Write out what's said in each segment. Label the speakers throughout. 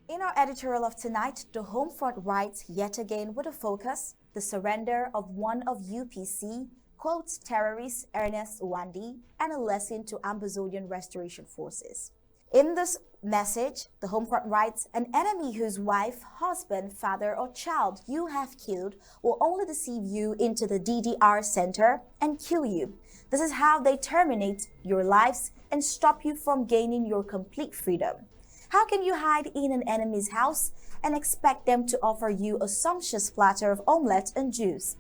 Speaker 1: In our editorial of tonight, the Homefront writes yet again with a focus, the surrender of one of UPC, quotes terrorist Ernest Ouandie, and a lesson to Ambazonian restoration forces. In this message, the Homefront writes, an enemy whose wife, husband, father, or child you have killed will only deceive you into the DDR center and kill you. This is how they terminate your lives and stop you from gaining your complete freedom. How can you hide in an enemy's house and expect them to offer you a sumptuous platter of omelette and juice?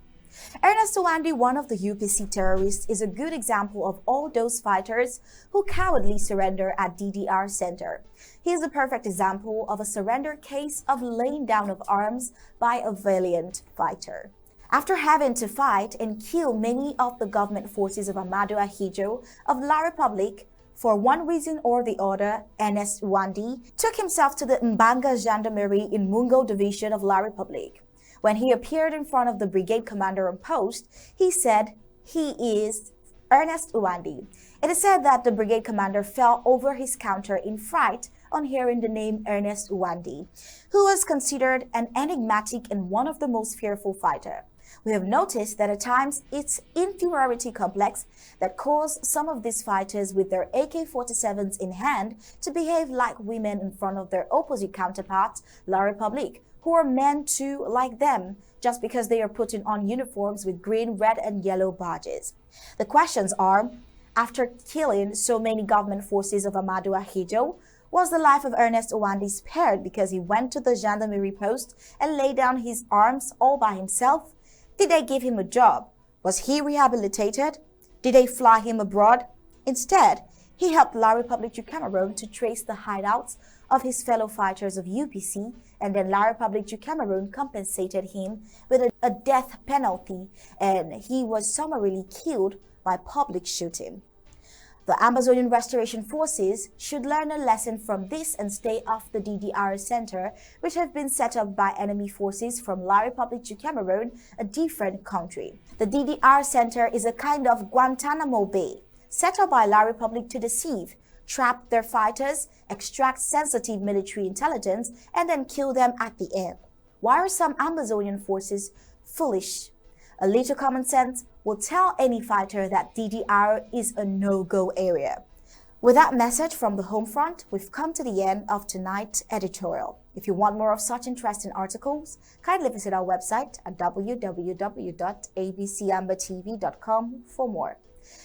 Speaker 1: Ernest Ouandie, one of the UPC terrorists, is a good example of all those fighters who cowardly surrender at DDR center. He is the perfect example of a surrender case of laying down of arms by a valiant fighter. After having to fight and kill many of the government forces of Ambazonia of La Republique, for one reason or the other, Ernest Ouandie took himself to the Mbanga Gendarmerie in Mungo Division of La Republique. When he appeared in front of the brigade commander on post, he said he is Ernest Ouandie. It is said that the brigade commander fell over his counter in fright on hearing the name Ernest Ouandie, who was considered an enigmatic and one of the most fearful fighters. We have noticed that at times it's inferiority complex that caused some of these fighters with their AK-47s in hand to behave like women in front of their opposite counterparts, La Republique, who are men too like them, just because they are putting on uniforms with green, red, and yellow badges. The questions are, after killing so many government forces of Ambazonia, was the life of Ernest Ouandie spared because he went to the gendarmerie post and laid down his arms all by himself? Did they give him a job? Was he rehabilitated? Did they fly him abroad? Instead, he helped La Republique du Cameroon to trace the hideouts of his fellow fighters of UPC, and then La Republique du Cameroon compensated him with a death penalty, and he was summarily killed by public shooting. The Ambazonian restoration forces should learn a lesson from this and stay off the DDR center, which have been set up by enemy forces from La Republique du Cameroon, a different country. The DDR center is a kind of Guantanamo Bay, set up by La Republique to deceive, trap their fighters, extract sensitive military intelligence, and then kill them at the end. Why are some Ambazonian forces foolish? A little common sense will tell any fighter that DDR is a no-go area. With that message from the Homefront, we've come to the end of tonight's editorial. If you want more of such interesting articles, kindly visit our website at www.abcambatv.com for more.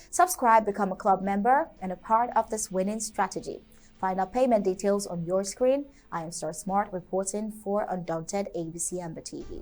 Speaker 1: Subscribe, become a club member, and a part of this winning strategy. Find our payment details on your screen. I am Star Smart reporting for Undaunted ABC Amba TV.